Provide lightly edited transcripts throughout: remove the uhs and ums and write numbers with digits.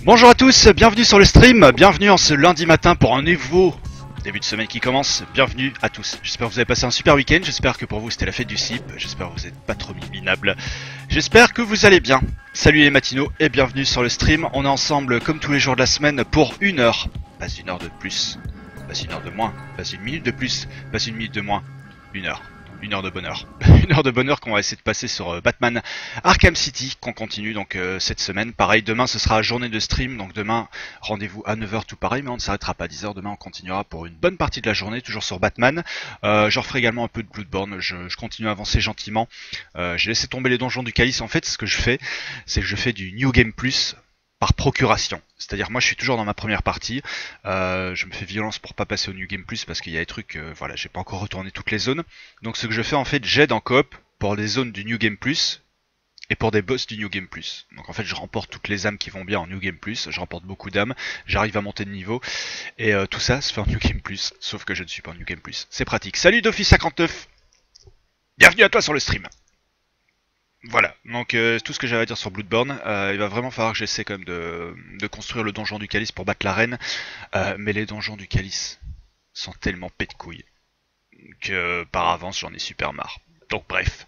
Bonjour à tous, bienvenue sur le stream, bienvenue en ce lundi matin pour un nouveau début de semaine qui commence. Bienvenue à tous, j'espère que vous avez passé un super week-end, j'espère que pour vous c'était la fête du slip, j'espère que vous n'êtes pas trop minables, j'espère que vous allez bien. Salut les matinaux et bienvenue sur le stream, on est ensemble comme tous les jours de la semaine pour 1 heure. Pas 1 heure de plus, pas 1 heure de moins, pas 1 minute de plus, pas 1 minute de moins, 1 heure. 1 heure de bonheur. 1 heure de bonheur qu'on va essayer de passer sur Batman Arkham City, qu'on continue donc cette semaine. Pareil, demain ce sera journée de stream, donc demain rendez-vous à 9 h tout pareil, mais on ne s'arrêtera pas à 10 h. Demain on continuera pour une bonne partie de la journée, toujours sur Batman. Je referai également un peu de Bloodborne, je continue à avancer gentiment. J'ai laissé tomber les donjons du Calice, en fait ce que je fais, c'est que je fais du New Game Plus par procuration. C'est-à-dire moi je suis toujours dans ma première partie, je me fais violence pour pas passer au New Game Plus parce qu'il y a des trucs, voilà, j'ai pas encore retourné toutes les zones. Donc ce que je fais en fait, j'aide en coop pour les zones du New Game Plus et pour des boss du New Game Plus. Donc en fait je remporte toutes les âmes qui vont bien en New Game Plus, je remporte beaucoup d'âmes, j'arrive à monter de niveau et tout ça se fait en New Game Plus, sauf que je ne suis pas en New Game Plus. C'est pratique. Salut Dofi59, bienvenue à toi sur le stream. Voilà, donc tout ce que j'avais à dire sur Bloodborne, il va vraiment falloir que j'essaie quand même de construire le donjon du Calice pour battre la reine, mais les donjons du Calice sont tellement pets de couilles que par avance j'en ai super marre. Donc bref,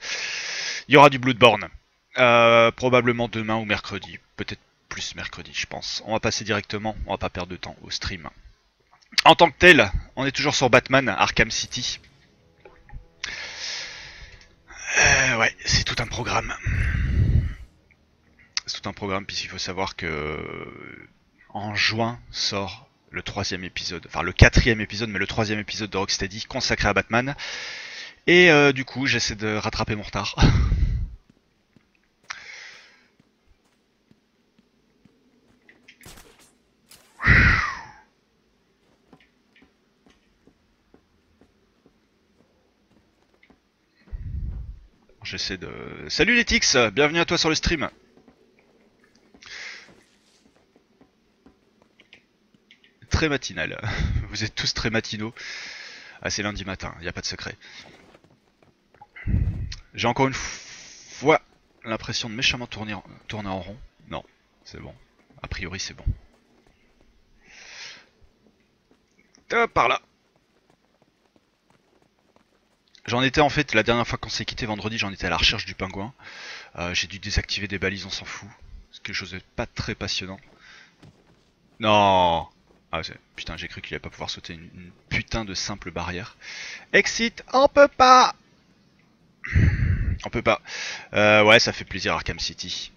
il y aura du Bloodborne, probablement demain ou mercredi, peut-être plus mercredi je pense. On va passer directement, on va pas perdre de temps au stream. En tant que tel, on est toujours sur Batman Arkham City. Ouais, c'est tout un programme. C'est tout un programme puisqu'il faut savoir que en juin sort le 3e épisode, enfin le 4e épisode, mais le 3e épisode de Rocksteady consacré à Batman. Et du coup, j'essaie de rattraper mon retard. J'essaie de... Salut les Tix, bienvenue à toi sur le stream. Très matinal. Vous êtes tous très matinaux. Ah, c'est lundi matin, y a pas de secret. J'ai encore une fois l'impression de méchamment tourner en rond. Non, c'est bon. A priori, c'est bon. Par là. J'en étais en fait, la dernière fois qu'on s'est quitté vendredi, j'en étais à la recherche du pingouin. J'ai dû désactiver des balises, on s'en fout. C'est quelque chose de pas très passionnant. Non. Ah putain, j'ai cru qu'il allait pas pouvoir sauter une putain de simple barrière. Exit, on peut pas. On peut pas. Ouais, ça fait plaisir Arkham City.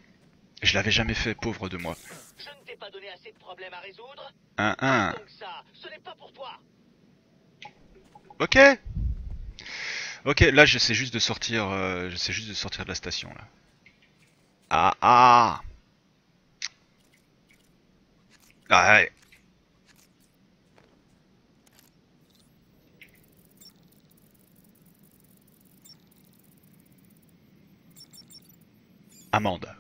Je l'avais jamais fait, pauvre de moi. Je ne t'ai pas donné assez de problèmes à résoudre. Donc ça, ce n'est pas pour toi. Ok. Ok, là j'essaie juste de sortir, de la station là. Ah. Ouais. Amende.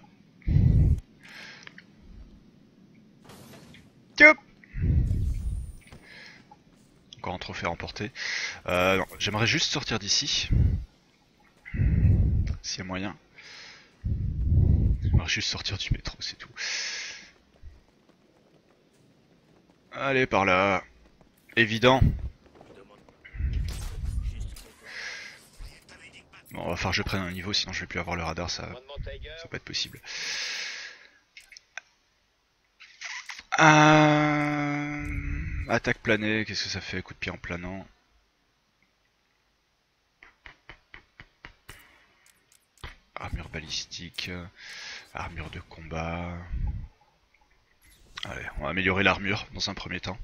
Encore un trophée remporté. Non, j'aimerais juste sortir d'ici. S'il y a moyen. J'aimerais juste sortir du métro, c'est tout. Allez, par là. Évident. Bon, on va falloir que je prenne un niveau, sinon je vais plus avoir le radar, ça va pas être possible. Attaque planée, qu'est-ce que ça fait? Coup de pied en planant. Armure balistique, armure de combat. Allez, on va améliorer l'armure dans un premier temps.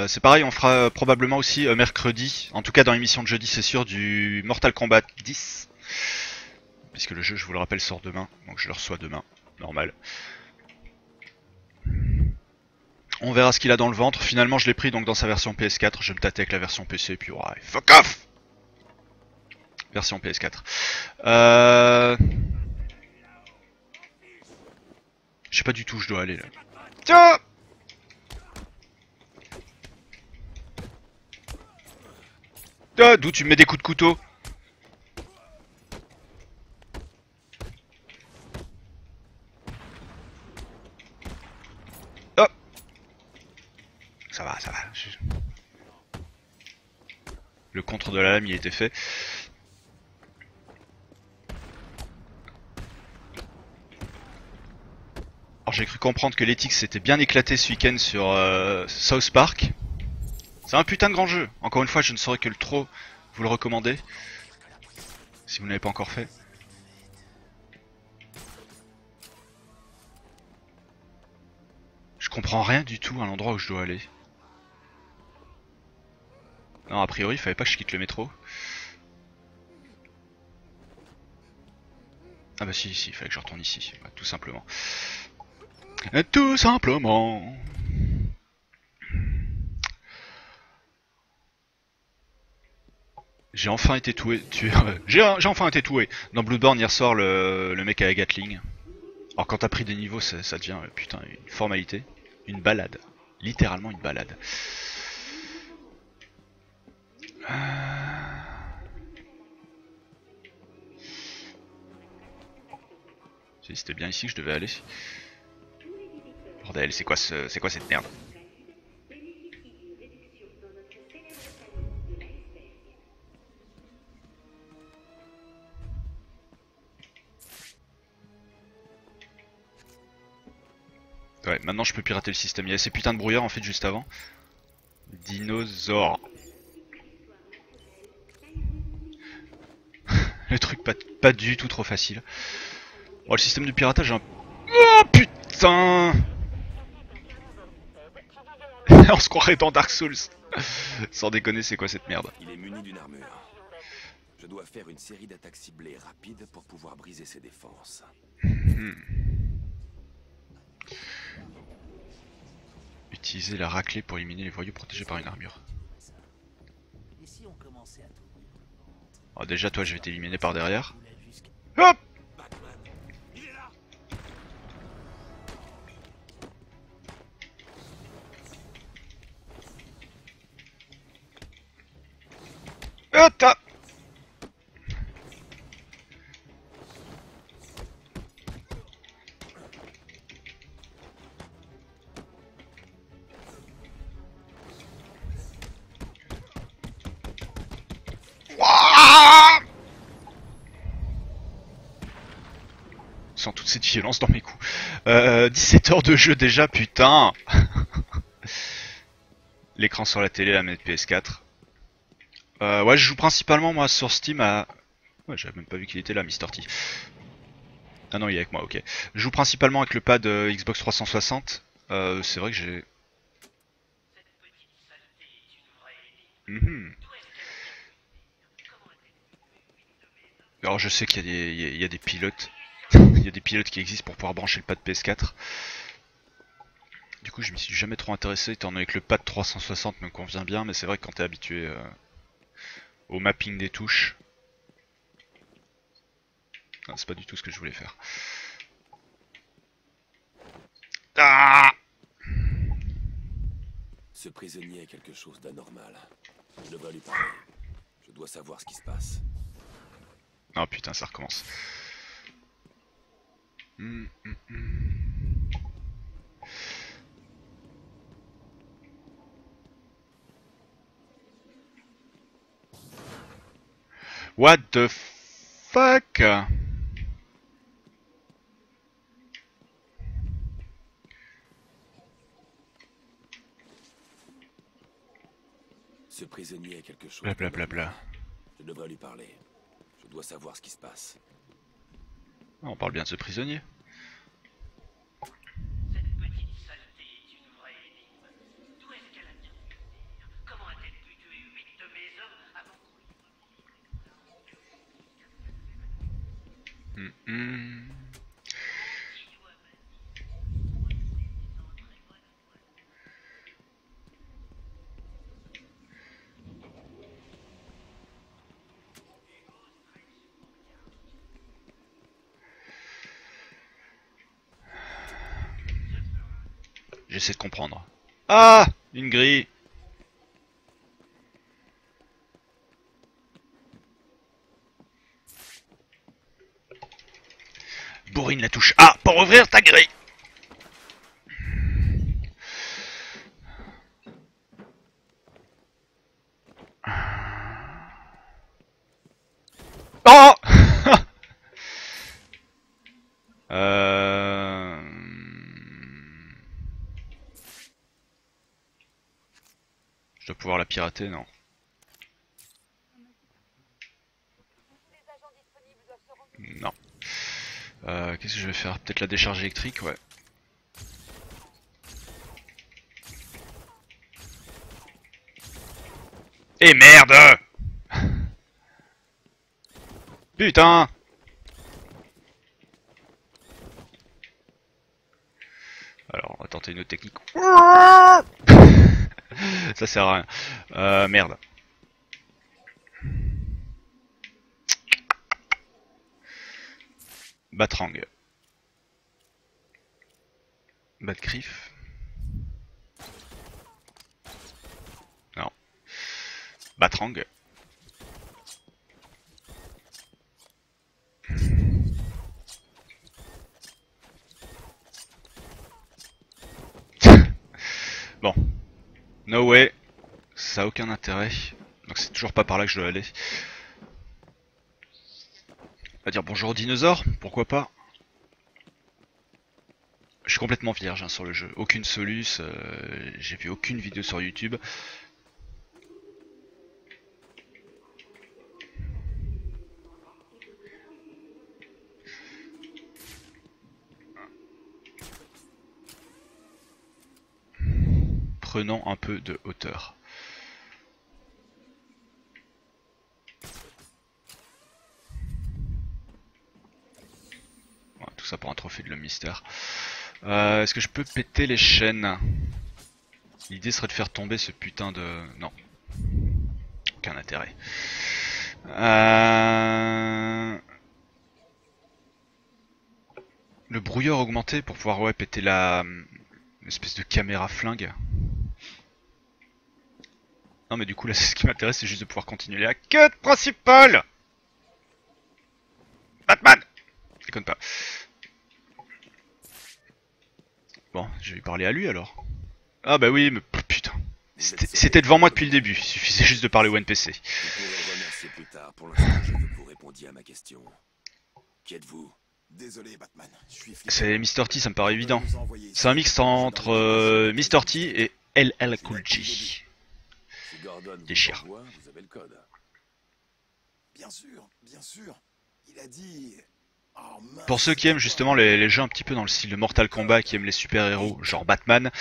C'est pareil, on fera probablement aussi mercredi, en tout cas dans l'émission de jeudi c'est sûr, du Mortal Kombat 10. Puisque le jeu, je vous le rappelle, sort demain, donc je le reçois demain, normal. On verra ce qu'il a dans le ventre. Finalement, je l'ai pris donc dans sa version PS4. Je vais me tâter avec la version PC et puis ouais, fuck off. Version PS4. Je sais pas du tout où je dois aller là. Tiens. D'où tu me mets des coups de couteau? ça va, ça va. Le contre de la lame, il était fait. Alors j'ai cru comprendre que l'Ethics s'était bien éclaté ce week-end sur South Park. C'est un putain de grand jeu. Encore une fois, je ne saurais que le trop vous le recommander. Si vous ne l'avez pas encore fait. Je comprends rien du tout à l'endroit où je dois aller. Non, a priori, il fallait pas que je quitte le métro. Ah bah si, il fallait que je retourne ici, ouais, tout simplement. Tout simplement. J'ai enfin été tué. J'ai enfin été tué. Dans Bloodborne hier soir, le mec à la Gatling. Alors quand t'as pris des niveaux, ça devient putain une formalité, une balade, littéralement une balade. C'était bien ici que je devais aller. Bordel, c'est quoi cette merde? Ouais, maintenant je peux pirater le système. Il y a ces putains de brouillards en fait juste avant. Dinosaure. Le truc pas du tout trop facile. Oh, le système de piratage est un... Oh putain. On se croirait dans Dark Souls. Sans déconner, c'est quoi cette merde? Il est muni d'une armure. Je dois faire une série d'attaques ciblées rapides pour pouvoir briser ses défenses. Utiliser la raclée pour éliminer les voyous protégés par une armure. Oh, déjà toi je vais t'éliminer par derrière. Hop! Hop! Sans toute cette violence dans mes coups. 17 heures de jeu déjà, putain. L'écran sur la télé, la manette PS4. Ouais, je joue principalement moi sur Steam à... Ouais, j'avais même pas vu qu'il était là, Mr. T. Ah non, il est avec moi, ok. Je joue principalement avec le pad Xbox 360. C'est vrai que j'ai... Alors je sais qu'il y a des pilotes. Il y a des pilotes qui existent pour pouvoir brancher le pad PS4. Du coup je m'y suis jamais trop intéressé étant donné que le pad 360 me convient bien, mais c'est vrai que quand t'es habitué au mapping des touches, c'est pas du tout ce que je voulais faire. Ah! Ce prisonnier a quelque chose d'anormal. Je devrais lui parler. Je dois savoir ce qui se passe. Oh putain, ça recommence. What the fuck? Ce prisonnier a quelque chose. Blablabla. Je devrais lui parler. Je dois savoir ce qui se passe. On parle bien de ce prisonnier. Cette petite saleté est une vraie énigme. D'où est-ce qu'elle a-t-il pu venir? Comment a-t-elle pu tuer 8 de mes hommes avant J'essaie de comprendre. Ah! Une grille! Bourrine la touche A pour ouvrir ta grille! Je dois pouvoir la pirater, non. Non. Qu'est-ce que je vais faire? Peut-être la décharge électrique, ouais. Et merde! Putain! Alors, on va tenter une autre technique. Ça sert à rien. Merde. Batrang. Batgriffe. Non. Batrang. Bon. No way. Ça a aucun intérêt. Donc c'est toujours pas par là que je dois aller. On va dire bonjour aux dinosaures, pourquoi pas. Je suis complètement vierge hein, sur le jeu. Aucune soluce, j'ai vu aucune vidéo sur YouTube. Prenons un peu de hauteur. Voilà, tout ça pour un trophée de l'homme mystère. Est-ce que je peux péter les chaînes? L'idée serait de faire tomber ce putain de... Non. Aucun intérêt. Le brouilleur augmenté pour pouvoir ouais, péter la... espèce de caméra flingue. Non mais du coup là ce qui m'intéresse c'est juste de pouvoir continuer la quête principale. Batman! Je déconne pas. Bon, je vais lui parler à lui alors. Ah bah oui, mais putain. C'était devant moi depuis le début, il suffisait juste de parler au NPC. Je pourrais le remercier plus tard. Pour l'instant, je veux que vous répondiez à ma question. Qui êtes-vous? Désolé, Batman. Je suis flippé. C'est Mr. T, ça me paraît évident. Nous envoyer C'est un mix entre Mr. T et LL Cool J. Si Gordon vous Déchire. envoie, vous avez le code. Bien sûr, bien sûr. Il a dit... Oh, mince. Pour ceux qui aiment justement les jeux un petit peu dans le style de Mortal Kombat, qui aiment les super-héros, genre Batman,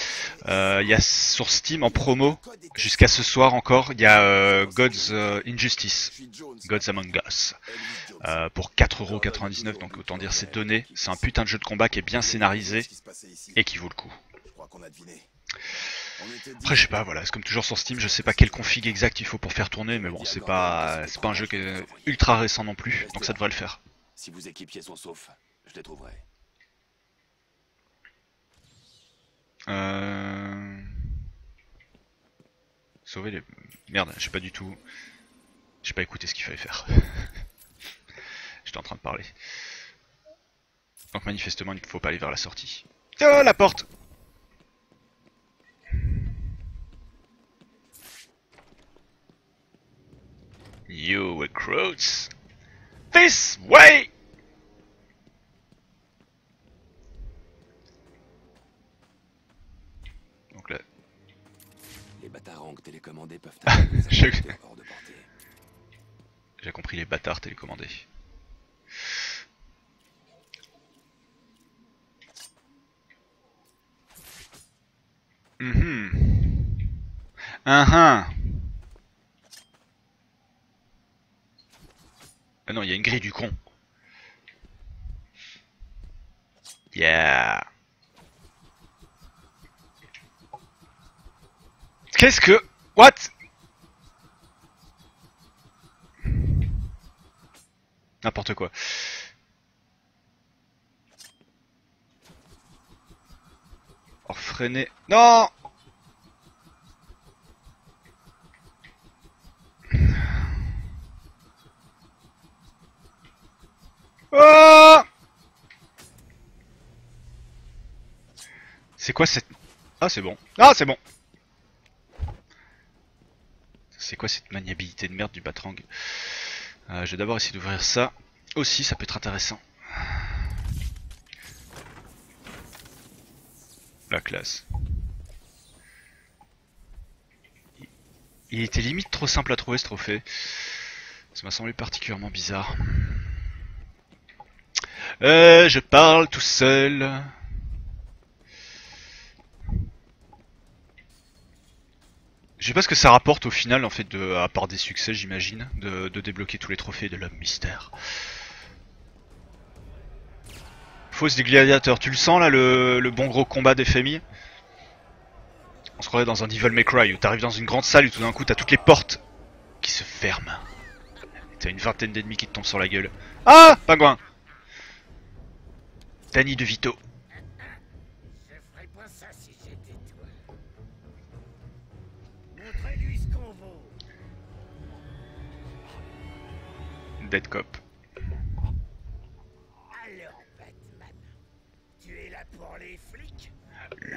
il y a sur Steam en promo, jusqu'à ce soir encore, il y a God's Injustice, Je suis Jones. God's Among Us, Elvis Jones. pour 4,99€, donc autant dire c'est donné. C'est un putain de jeu de combat qui est bien scénarisé Ce qui se passait ici. et qui vaut le coup. Je crois qu'on a deviné. On était dit- Après je sais pas, voilà, c'est comme toujours sur Steam, je sais pas quel config exact il faut pour faire tourner, mais bon c'est pas un jeu qui est ultra récent non plus, donc ça devrait le faire. Si vos équipiers sont saufs, je les trouverai. Sauver les... Merde, j'ai pas du tout... J'ai pas écouté ce qu'il fallait faire. J'étais en train de parler. Donc manifestement il ne faut pas aller vers la sortie. Oh la porte! You recruits! This way! Donc là, Les batarangs télécommandés peuvent atteindre les Je- attaques hors de portée. j'ai compris les bâtards télécommandés. Ah non, il y a une grille du con. Yeah. Qu'est-ce que... What? N'importe quoi. Oh, freiner... Non! Oh! C'est quoi cette... Ah c'est bon. Ah c'est bon. C'est quoi cette maniabilité de merde du Batrang? Je vais d'abord essayer d'ouvrir ça. Aussi ça peut être intéressant. La classe. Il était limite trop simple à trouver ce trophée. Ça m'a semblé particulièrement bizarre. Je parle tout seul. Je sais pas ce que ça rapporte au final en fait, à part des succès j'imagine, de débloquer tous les trophées de l'homme mystère. Fausse du gladiateur, tu le sens là le bon gros combat des familles? On se croirait dans un Devil May Cry où t'arrives dans une grande salle et tout d'un coup t'as toutes les portes qui se ferment. T'as une vingtaine d'ennemis qui te tombent sur la gueule. Ah, pingouin. Danny DeVito. Je ferais pas ça si j'étais toi. Montrez-lui ce qu'on vaut. Dead Cop. Alors, Batman, tu es là pour les flics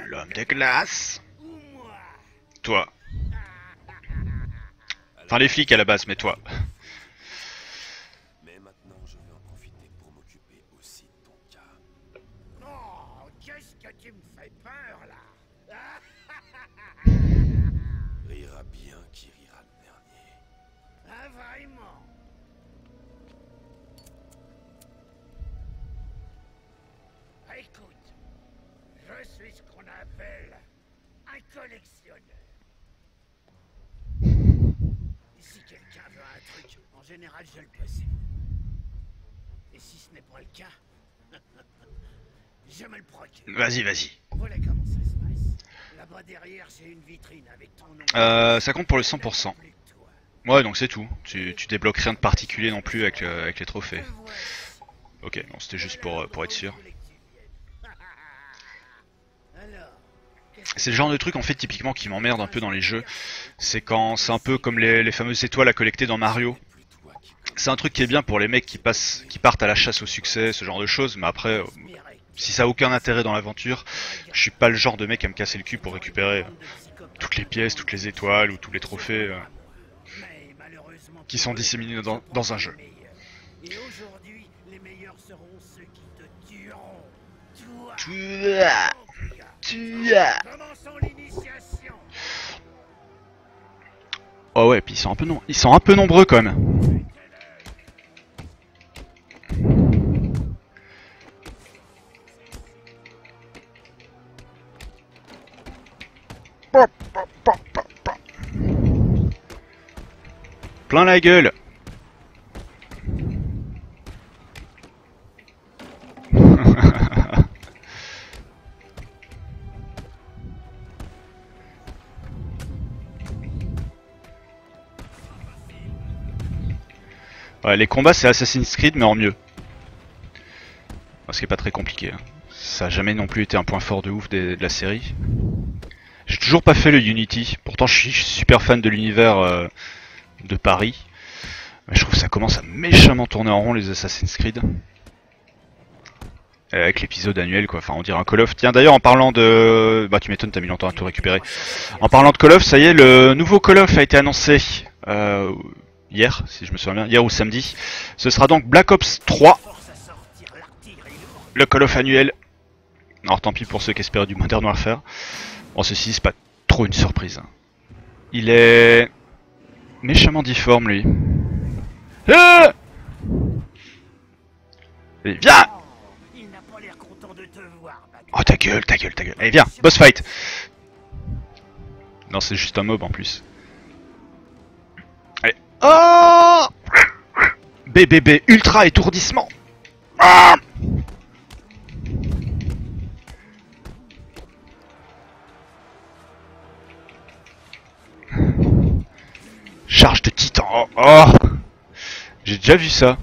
L'homme de glace. ou moi? Toi. Enfin les flics à la base, mais toi. Mais maintenant, je vais en profiter pour m'occuper aussi de ton cas. Oh, qu'est-ce que tu me fais peur là? Rira bien qui rira le dernier. Ah, vraiment? Écoute, je suis ce qu'on appelle un collectionneur. Si quelqu'un veut un truc, en général je le possède. Et si ce n'est pas le cas, je me le procure. Vas-y, vas-y. Voilà comment ça se passe. Là-bas derrière, j'ai une vitrine avec ton nom. Ça compte pour le 100%. Ouais, donc c'est tout. Tu débloques rien de particulier non plus avec les trophées. Ok, bon, c'était juste pour être sûr. C'est le genre de truc en fait typiquement qui m'emmerde un peu dans les jeux. C'est quand c'est un peu comme les fameuses étoiles à collecter dans Mario. C'est un truc qui est bien pour les mecs qui partent à la chasse au succès, ce genre de choses, mais après, si ça a aucun intérêt dans l'aventure, je suis pas le genre de mec à me casser le cul pour récupérer toutes les pièces, toutes les étoiles ou tous les trophées qui sont disséminés dans un jeu. Et aujourd'hui, les meilleurs seront ceux qui te tueront. Toi. Commençons l'initiation. Oh ouais, puis ils sont un peu nombreux quand même. Plein la gueule. Ouais, les combats c'est Assassin's Creed mais en mieux. Ce qui est pas très compliqué. Hein. Ça a jamais non plus été un point fort de ouf de la série. J'ai toujours pas fait le Unity. Pourtant je suis super fan de l'univers de Paris. Mais je trouve que ça commence à méchamment tourner en rond les Assassin's Creed. Avec l'épisode annuel quoi, enfin on dirait un Call of. Tiens d'ailleurs en parlant de... Bah tu m'étonnes, t'as mis longtemps à tout récupérer. En parlant de Call of, ça y est, le nouveau Call of a été annoncé hier, si je me souviens bien, hier ou samedi. Ce sera donc Black Ops 3, le Call of annuel. Alors tant pis pour ceux qui espéraient du Modern Warfare. Bon ceci c'est pas trop une surprise. Il est méchamment difforme lui. Ah et viens. Il n'a pas l'air content de te voir, Batman. Oh ta gueule, ta gueule, ta gueule. Allez viens, boss fight. Non c'est juste un mob en plus. Allez. Oh BBB ultra étourdissement. Ah charge de titan. Oh, oh. J'ai déjà vu ça.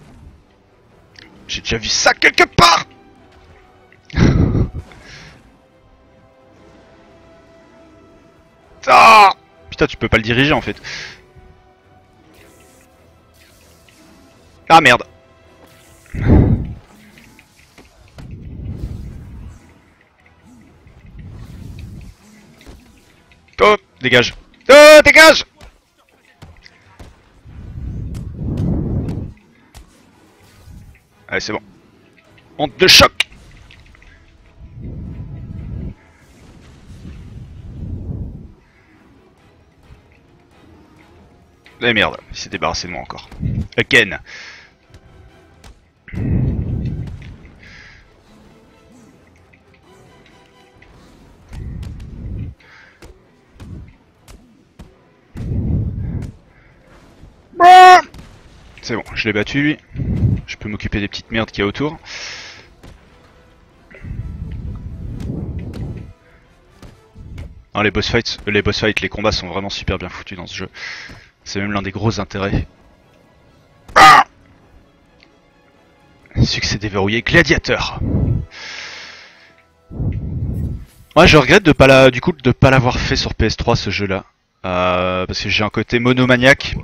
J'ai déjà vu ça quelque part. Ah putain, tu peux pas le diriger en fait. Ah merde. Oh, dégage. Oh, dégage. Allez, c'est bon. Honte de choc. Eh merde, il s'est débarrassé de moi encore. Again. C'est bon, je l'ai battu lui. Je peux m'occuper des petites merdes qu'il y a autour. Non, les boss fights, les combats sont vraiment super bien foutus dans ce jeu. C'est même l'un des gros intérêts. Succès déverrouillé, gladiateur. Ouais, je regrette de pas l'avoir fait sur PS3 ce jeu-là, parce que j'ai un côté monomaniaque.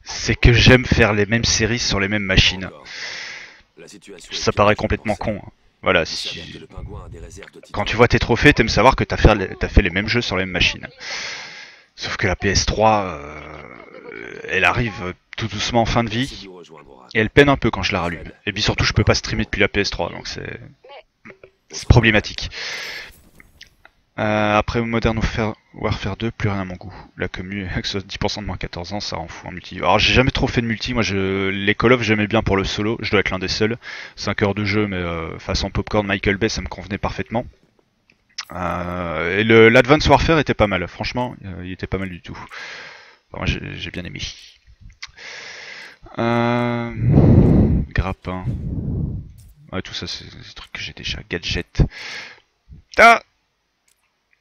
C'est que j'aime faire les mêmes séries sur les mêmes machines. Ça paraît complètement con. Hein. Voilà, quand tu vois tes trophées, t'aimes savoir que t'as fait les mêmes jeux sur les mêmes machines. Sauf que la PS3, elle arrive tout doucement en fin de vie, et elle peine un peu quand je la rallume. Et puis surtout, je peux pas streamer depuis la PS3, donc c'est problématique. Après Modern Warfare 2, plus rien à mon goût. La commu, avec 10% de moins 14 ans, ça rend fou en multi. Alors j'ai jamais trop fait de multi, moi les Call of j'aimais bien pour le solo, je dois être l'un des seuls. 5 heures de jeu, mais façon Popcorn Michael Bay, ça me convenait parfaitement. Et l'Advanced Warfare était pas mal, franchement, il était pas mal du tout. Enfin, moi j'ai bien aimé. Grappin. Ouais, tout ça c'est des trucs que j'ai déjà. Gadget. Ah!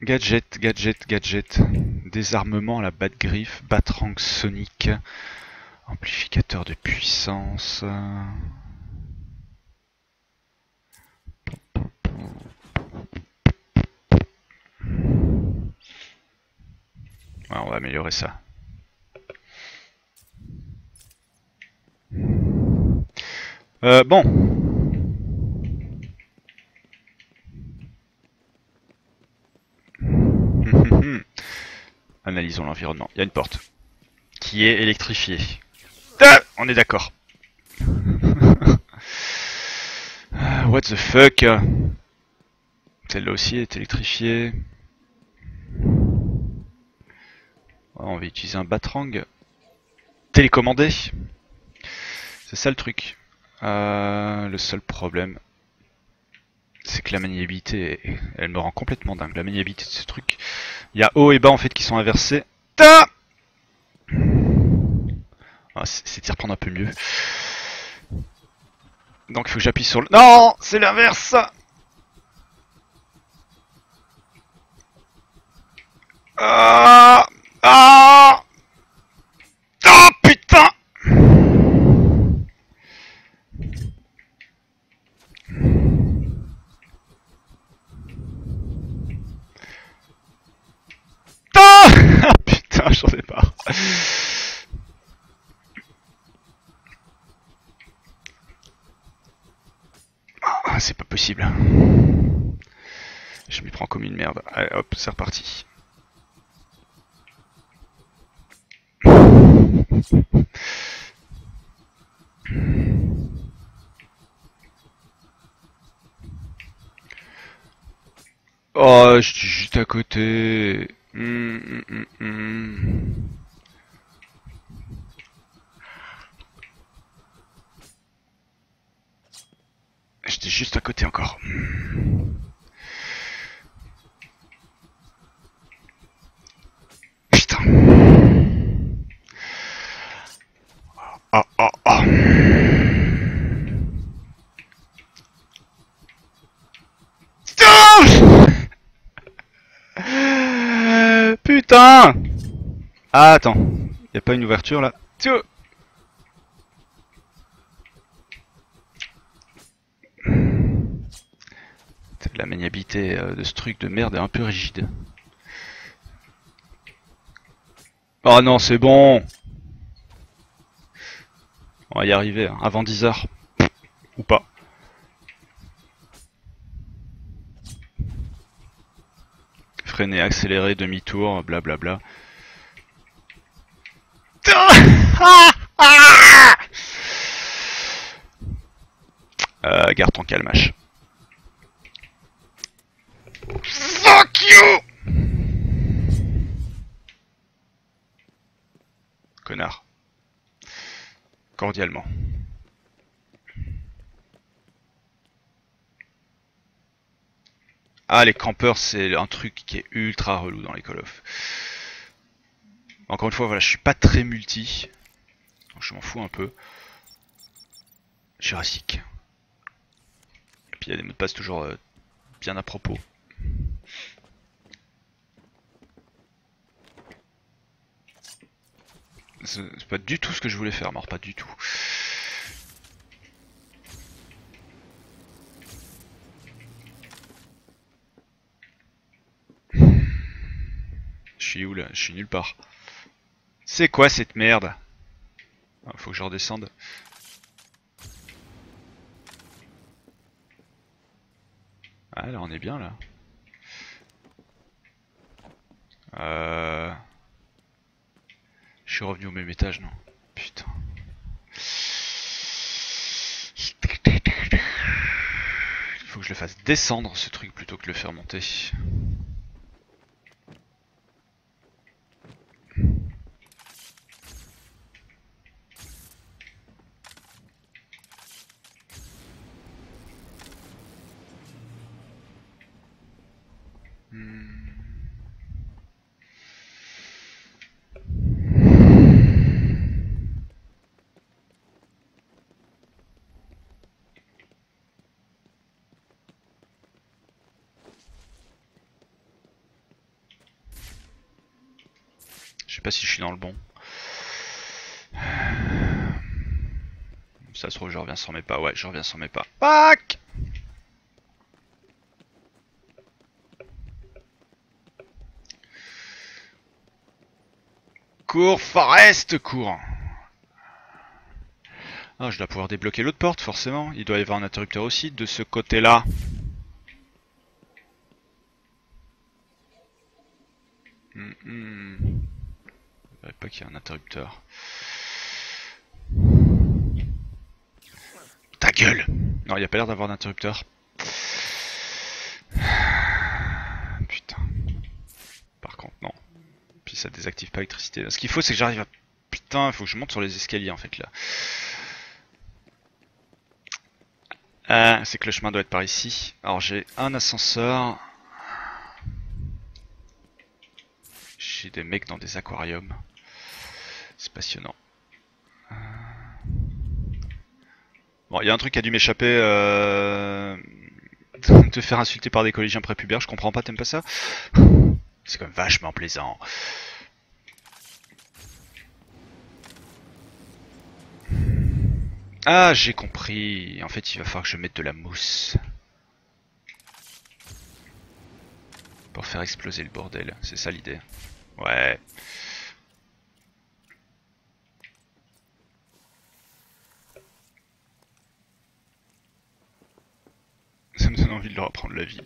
Gadget. Désarmement à la Bat-Griffe, Batrang Sonic, amplificateur de puissance. Ouais, on va améliorer ça. Bon. Analysons l'environnement. Il y a une porte qui est électrifiée. Ah, on est d'accord. What the fuck? Celle-là aussi est électrifiée. On va utiliser un batrang télécommandé. C'est ça le truc. Le seul problème, c'est que la maniabilité, elle me rend complètement dingue. La maniabilité de ce truc. Il y a haut et bas en fait qui sont inversés. Ah, c'est d'y reprendre un peu mieux. Donc il faut que j'appuie sur le... Non, c'est l'inverse. Ah, ah, ah, putain. Ah, putain, j'en ai marre. Ah, c'est pas possible. Je m'y prends comme une merde. Allez, hop, c'est reparti. Oh, je suis juste à côté. J'étais juste à côté encore. Putain. Ah, ah, ah. Putain. Ah, attends. Y a pas une ouverture là? La maniabilité de ce truc de merde est un peu rigide. Oh non, c'est bon. On va y arriver, hein, avant 10h. Ou pas. Freiner, accélérer, demi-tour, blablabla. Garde ton calmage. Fuck you! connard. Cordialement. Ah, les campeurs, c'est un truc qui est ultra relou dans les Call of. Encore une fois, voilà, je suis pas très multi. Donc je m'en fous un peu. Jurassic. Et puis il y a des mots de passe toujours bien à propos. C'est pas du tout ce que je voulais faire, mort, pas du tout. Je suis où là? Je suis nulle part. C'est quoi cette merde? Ah, faut que je redescende. Ah là on est bien là. Je suis revenu au même étage, non? Putain. Il faut que je le fasse descendre ce truc plutôt que de le faire monter. Je sais pas si je suis dans le bon. Ça se trouve je reviens sans mes pas. Ouais, je reviens sans mes pas. Fuck! Cours, Forest, cours! Ah, je dois pouvoir débloquer l'autre porte, forcément. Il doit y avoir un interrupteur aussi de ce côté-là. Je savais pas qu'il y a un interrupteur. Ta gueule! Non, il n'y a pas l'air d'avoir d'interrupteur. Putain. Par contre, non. Puis ça désactive pas l'électricité. Ce qu'il faut, c'est que j'arrive à... Putain, il faut que je monte sur les escaliers, en fait, là. C'est que le chemin doit être par ici. Alors, j'ai un ascenseur. J'ai des mecs dans des aquariums. C'est passionnant. Bon, il y a un truc qui a dû m'échapper. Te faire insulter par des collégiens prépubères, je comprends pas, t'aimes pas ça? C'est quand même vachement plaisant. Ah, j'ai compris. En fait, il va falloir que je mette de la mousse. Pour faire exploser le bordel. C'est ça l'idée. Ouais. Ça me donne envie de leur apprendre la vie.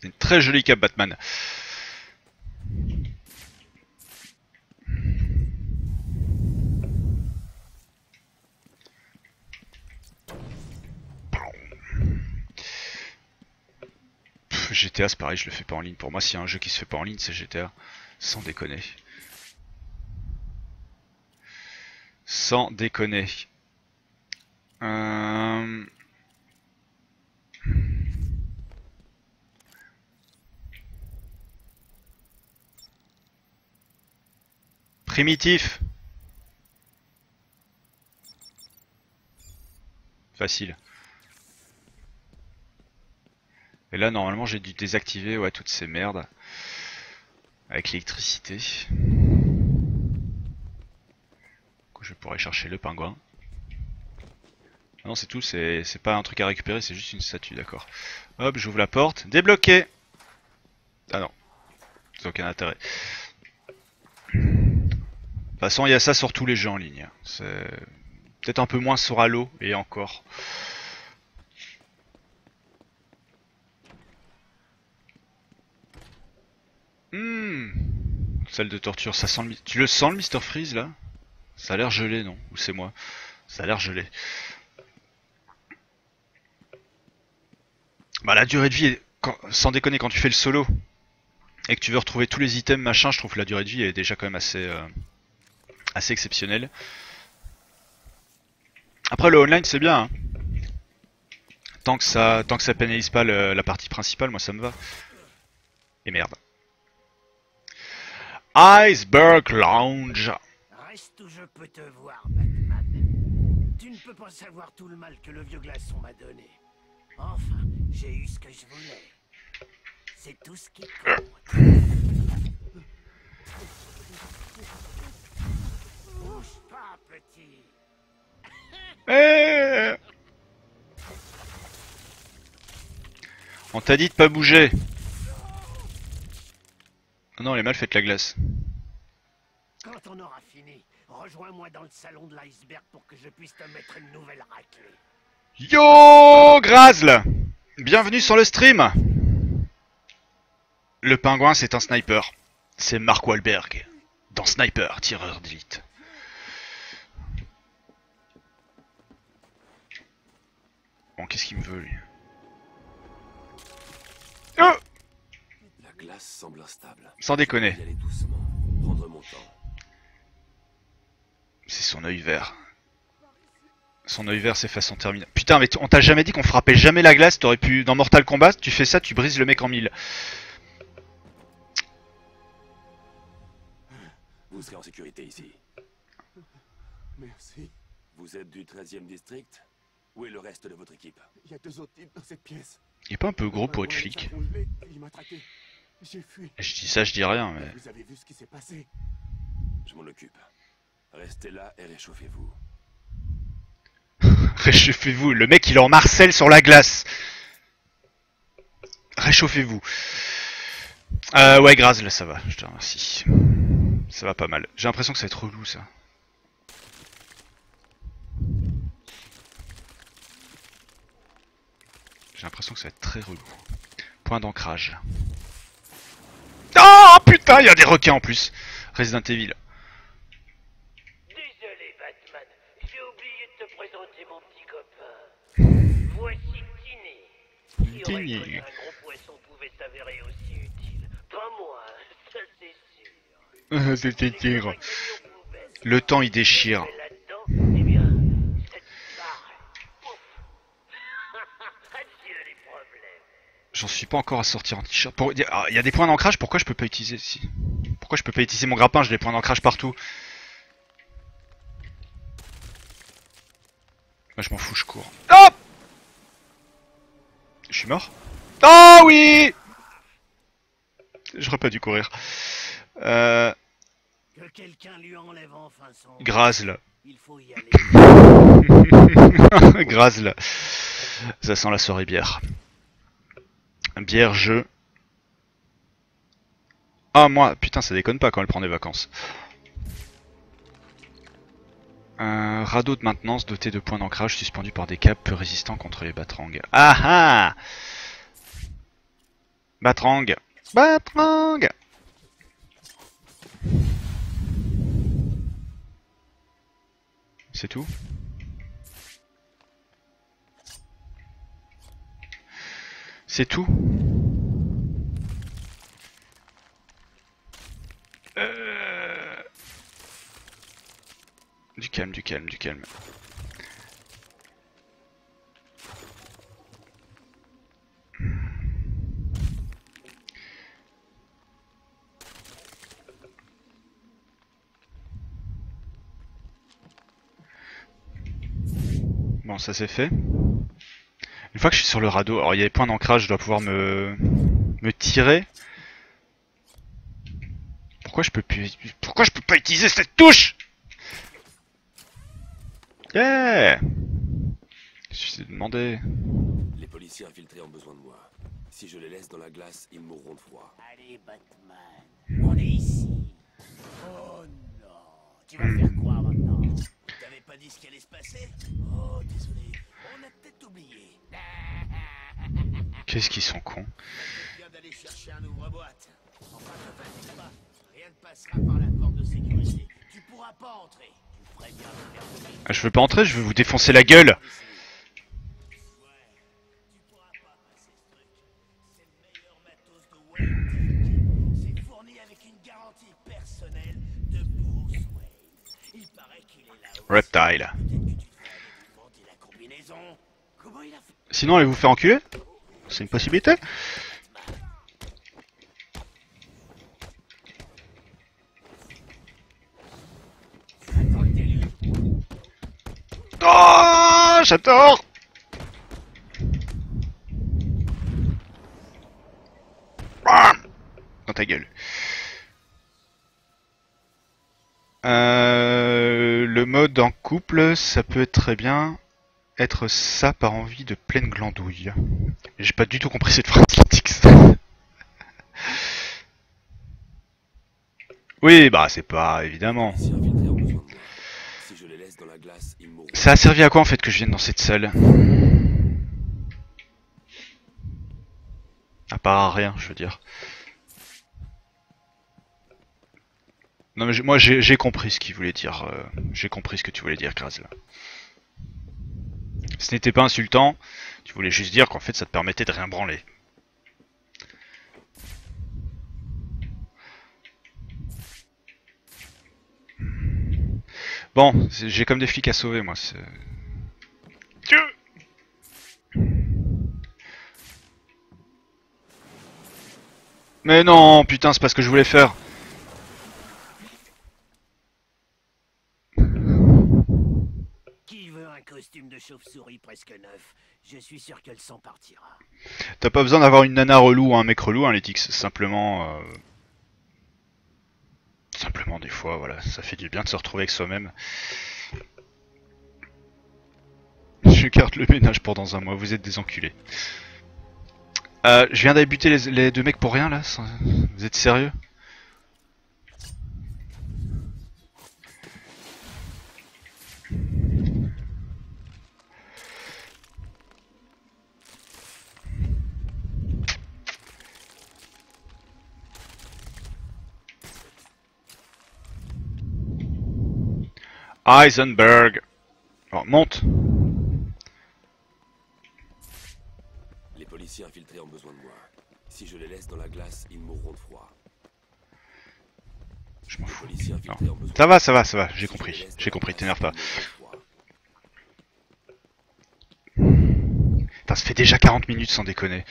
C'est une très jolie cape Batman. GTA c'est pareil, je le fais pas en ligne. Pour moi, s'il y a un jeu qui se fait pas en ligne, c'est GTA. Sans déconner. Sans déconner. Primitif. Facile. Et là, normalement, j'ai dû désactiver ouais, toutes ces merdes. Avec l'électricité. Je pourrais chercher le pingouin. Ah non, c'est tout, c'est pas un truc à récupérer, c'est juste une statue, d'accord. Hop, j'ouvre la porte. Débloqué. Ah non. C'est aucun intérêt. De toute façon, il y a ça sur tous les jeux en ligne. C'est peut-être un peu moins sur Halo, et encore. Salle de torture, ça sent le... Tu le sens le Mr Freeze là? Ça a l'air gelé, non? Ou c'est moi? Ça a l'air gelé. Bah la durée de vie, sans déconner, quand tu fais le solo et que tu veux retrouver tous les items machin, je trouve que la durée de vie est déjà quand même assez exceptionnelle. Après le online c'est bien, hein. Tant que ça pénalise pas la partie principale, moi ça me va. Et merde. Iceberg Lounge. Reste où je peux te voir, Batman. Tu ne peux pas savoir tout le mal que le vieux glaçon m'a donné. Enfin, j'ai eu ce que je voulais. C'est tout ce qui compte. Bouge pas, petit. On t'a dit de pas bouger. Oh non, elle est mal faite la glace. Quand on aura fini, rejoins-moi dans le salon de l'iceberg pour que je puisse te mettre une nouvelle raclée. Yo Grazl, bienvenue sur le stream. Le pingouin c'est un sniper. C'est Mark Wahlberg dans Sniper, tireur d'élite. Bon, qu'est-ce qu'il me veut lui? Oh, La glace semble instable. sans déconner. Je vais y aller doucement, prendre mon temps. C'est son œil vert. Son œil vert c'est façon terminale. Putain mais on t'a jamais dit qu'on frappait jamais la glace. T'aurais pu, dans Mortal Kombat, tu fais ça, tu brises le mec en mille. Vous serez en sécurité ici. Merci. Vous êtes du 13e district? Où est le reste de votre équipe? Il y a 2 autres types dans cette pièce. Il est pas un peu gros pour être flic? Il m'a traqué. J'ai fui. Je dis ça, je dis rien mais... Vous avez vu ce qui s'est passé? Je m'en occupe. Restez là et réchauffez-vous. Réchauffez-vous, le mec il est en Marcel sur la glace. Réchauffez-vous. Ouais Grazl, ça va, je te remercie. Ça va pas mal. J'ai l'impression que ça va être relou ça. J'ai l'impression que ça va être très relou. Point d'ancrage. Oh putain, il y a des requins en plus. Resident Evil. Désolé, Batman. J'ai oublié de te présenter mon petit copain. Voici Tiny. Qui aurait Tiny. cru qu'un gros poisson pouvait s'avérer aussi utile? Pas moi, ça c'est sûr. C'était Les tir. copains qui ont poubelle. Le temps il déchire. Mais là-dedans, eh bien, ça disparaît. Ouf. Adieu les problèmes. J'en suis pas encore à sortir en t-shirt. Il y a des points d'ancrage, pourquoi je peux pas utiliser ici? Pourquoi je peux pas utiliser mon grappin? J'ai des points d'ancrage partout. Moi je m'en fous, je cours. Oh, je suis mort? Oh oui! J'aurais pas dû courir. Que quelqu'un lui enlève enfin son... Grazl. Il faut y aller. Grazl. Ça sent la soirée bière. Bière, jeu. Ah moi, putain ça déconne pas quand elle prend des vacances. Un radeau de maintenance doté de points d'ancrage suspendu par des câbles peu résistants contre les batrangs. Ah ah! Batrang! Batrang! C'est tout? C'est tout? Du calme, du calme, du calme. Bon, ça c'est fait. Une fois que je suis sur le radeau, alors il y a des points d'ancrage, je dois pouvoir me tirer. Pourquoi je peux pas utiliser cette touche? Yeah! Je suis demandé. Les policiers infiltrés ont besoin de moi. Si je les laisse dans la glace, ils mourront de froid. Allez, Batman, on est ici. Oh non, tu vas faire quoi maintenant? T'avais pas dit ce qui allait se passer? Oh, désolé, on a peut-être oublié. Qu'est-ce qu'ils sont cons. Viens d'aller chercher un ouvre-boîte. Enfin, ne t'inquiète pas, rien ne passera par la porte de sécurité. Tu pourras pas entrer. Tu ferais bien de faire de vite. Ah, je veux pas entrer, je veux vous défoncer la gueule. Tu pourras pas passer ce Reptile. Demandez la combinaison. Comment il a fait? Sinon, allez vous faire enculer? C'est une possibilité? Oh, j'adore! Dans ta gueule. Le mode en couple, ça peut être très bien être ça par envie de pleine glandouille. J'ai pas du tout compris cette phrase. Oui, bah c'est pas évidemment. Les policiers infiltrés ont besoin de moi. Si je les laisse dans la glace, ils mourront. Ça a servi à quoi en fait que je vienne dans cette salle? À part à rien, je veux dire. Non mais moi j'ai compris ce qu'il voulait dire. J'ai compris ce que tu voulais dire, Graz. Là. Ce n'était pas insultant. Tu voulais juste dire qu'en fait ça te permettait de rien branler. Bon, j'ai comme des flics à sauver moi. Mais non, putain, c'est pas ce que je voulais faire. Qui veut un costume de chauve-souris presque neuf? Je suis sûr que le sang partira. T'as pas besoin d'avoir une nana relou ou un mec relou, hein, Letix. Simplement... Simplement des fois, voilà, ça fait du bien de se retrouver avec soi-même. Je garde le ménage pour dans un mois, vous êtes des enculés. Je viens d'aller buter les deux mecs pour rien là. Vous êtes sérieux? Heisenberg. Alors, monte. Les policiers infiltrés ont besoin de moi. Si je les laisse dans la glace, ils mourront de froid. Je m'en Les fous. policiers Non. infiltrés ont besoin Ça de va, moi. ça va, ça va, j'ai Si je compris. les laisse J'ai dans compris, la t'énerve glace, pas. ils mourront de froid. Putain, ça fait déjà 40 minutes sans déconner.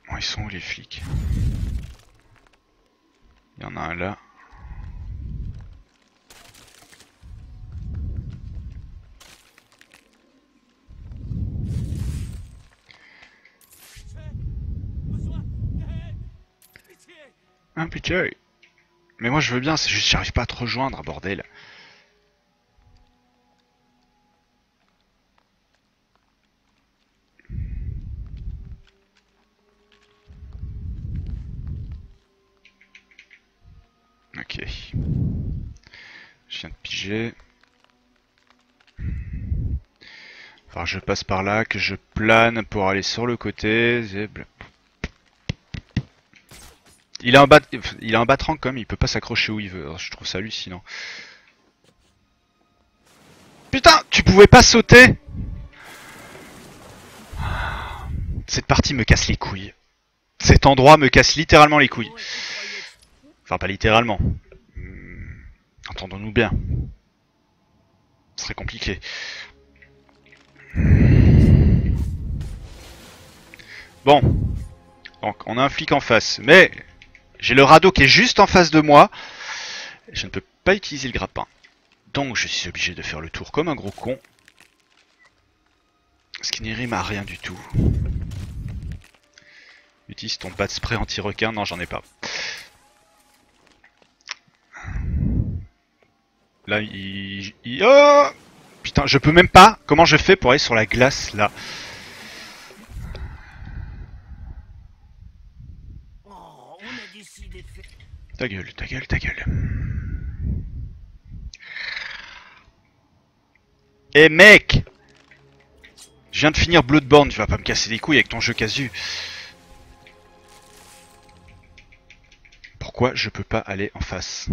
Bon, ils sont où les flics? Il y en a un là. Un pitié. Mais moi je veux bien, c'est juste j'arrive pas à te rejoindre, bordel. Ok. Je viens de piger. Enfin, je passe par là, que je plane pour aller sur le côté. Il a un batrank comme, il peut pas s'accrocher où il veut. Alors, je trouve ça hallucinant. Putain, tu pouvais pas sauter? Cette partie me casse les couilles. Cet endroit me casse littéralement les couilles. Enfin, pas littéralement. Entendons-nous bien. Ce serait compliqué. Bon. Donc, on a un flic en face. Mais j'ai le radeau qui est juste en face de moi. Je ne peux pas utiliser le grappin. Donc, je suis obligé de faire le tour comme un gros con. Ce qui n'y rime à rien du tout. Utilise ton bat spray anti-requin. Non, j'en ai pas. Là, oh putain, je peux même pas. Comment je fais pour aller sur la glace, là? Oh, on a décidé de faire... Ta gueule, ta gueule, ta gueule. Eh mec! Je viens de finir Bloodborne, tu vas pas me casser les couilles avec ton jeu casu. Pourquoi je peux pas aller en face?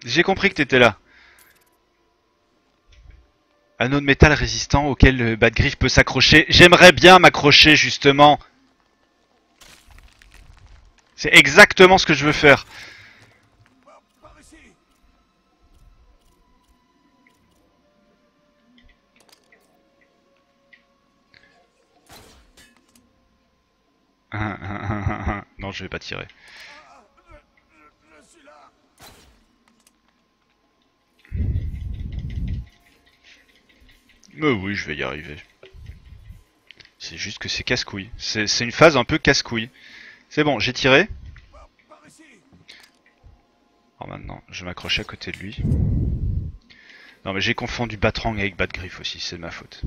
J'ai compris que t'étais là. Anneau de métal résistant auquel le Bat-Griffe peut s'accrocher. J'aimerais bien m'accrocher, justement. C'est exactement ce que je veux faire. Par ici. Non, je vais pas tirer. Je suis là. Mais oui, je vais y arriver. C'est juste que c'est casse-couille. C'est une phase un peu casse-couille. C'est bon, j'ai tiré. Par ici. Alors maintenant, je vais m'accrocher à côté de lui. Non mais j'ai confondu Batrang avec Bat-Griffe aussi, c'est de ma faute.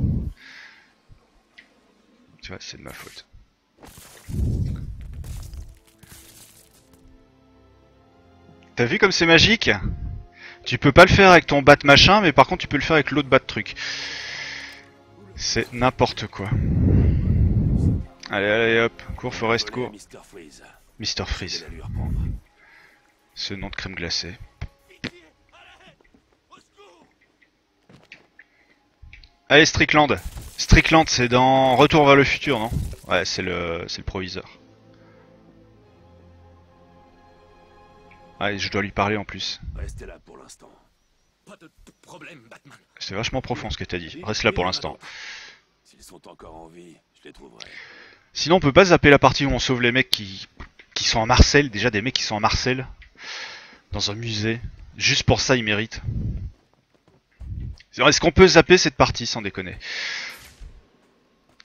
Tu vois, c'est de ma faute. T'as vu comme c'est magique? Tu peux pas le faire avec ton bat machin, mais par contre tu peux le faire avec l'autre bat truc. C'est n'importe quoi. Allez, allez, hop, cours Forest, cours. Mr. Freeze. Mr. Freeze, Je vais la lui reprendre. ce nom de crème glacée. Allez, Strickland. Strickland, c'est dans Retour vers le futur, non? Ouais, c'est le proviseur. Ah, je dois lui parler en plus. Restez là pour l'instant. Pas de problème, Batman. C'est vachement profond ce que t'as dit. Reste là pour l'instant. S'ils sont encore en vie, je les trouverai. Sinon, on peut pas zapper la partie où on sauve les mecs qui sont en Marcel. Déjà, des mecs qui sont en Marcel. Dans un musée. Juste pour ça, ils méritent. Est-ce qu'on peut zapper cette partie sans déconner?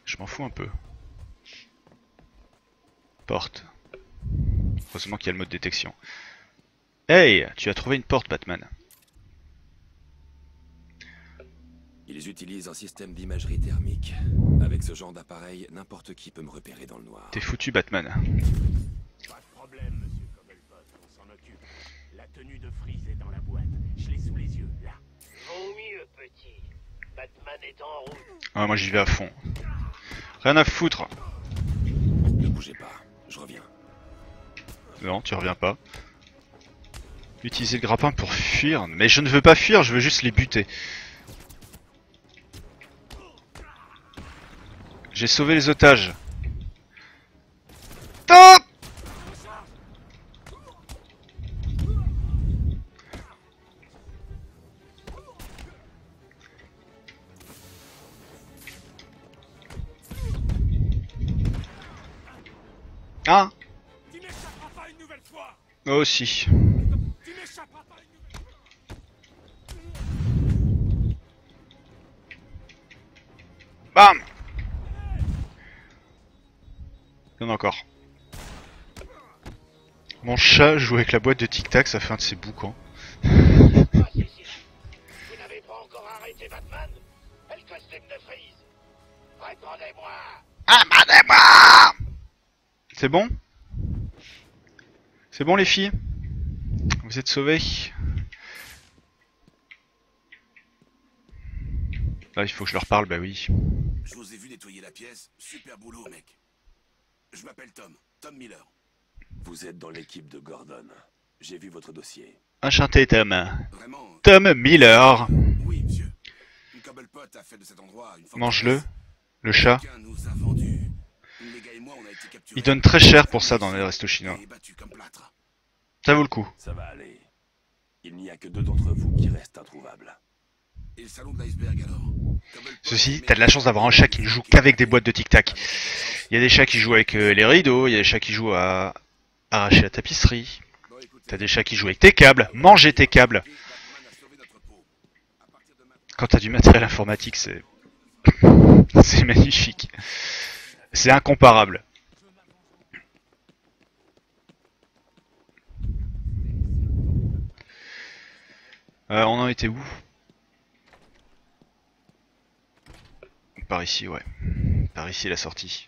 Je m'en fous un peu. Porte. Heureusement qu'il y a le mode détection. Hey, tu as trouvé une porte, Batman. Ils utilisent un système d'imagerie thermique. Avec ce genre d'appareil, n'importe qui peut me repérer dans le noir. T'es foutu, Batman. Pas de problème, monsieur Cobblepot, on s'en occupe. La tenue de Freeze est dans la boîte. Je l'ai sous les yeux, là. Vaut mieux, petit. Batman est en route. Ah, moi j'y vais à fond. Rien à foutre. Ne bougez pas, je reviens. Non, tu reviens pas. Utiliser le grappin pour fuir. Mais je ne veux pas fuir, je veux juste les buter. J'ai sauvé les otages. Top! Ah! Tu n'échapperas pas une nouvelle fois. Moi aussi. Tu n'échapperas pas une nouvelle fois. Bam! Il y en a encore. Mon chat joue avec la boîte de Tic Tac, ça fait un de ses boucans. Ah, si, si. Vous n'avez pas encore arrêté Batman? Et le costume de Freeze? Répondez-moi! Abandonnez-moi! C'est bon? C'est bon les filles? Vous êtes sauvés? Là il faut que je leur parle, bah oui. Je vous ai vu nettoyer la pièce. Super boulot, mec. Je m'appelle Tom. Tom Miller. Vous êtes dans l'équipe de Gordon. J'ai vu votre dossier. Enchanté Tom. Vraiment. Tom Miller. Oui, monsieur. Cobblepot a fait de cet endroit une Mange-le, le chat. Quelqu'un nous a vendu. Les gars et moi, on a été capturés. Il donne très cher pour ça dans les restos chinois. Et battus comme plâtre. Ça vaut le coup. Ça va aller. Il n'y a que 2 d'entre vous qui restent introuvables. Et le salon de l'iceberg alors. Ceci, t'as de la chance d'avoir un chat qui ne joue qu'avec des boîtes de tic-tac. Il y a des chats qui jouent avec les rideaux, il y a des chats qui jouent à arracher la tapisserie. T'as des chats qui jouent avec tes câbles, manger tes câbles. Quand t'as du matériel informatique, c'est... c'est magnifique. C'est incomparable. On en était où? Par ici, ouais. Par ici la sortie.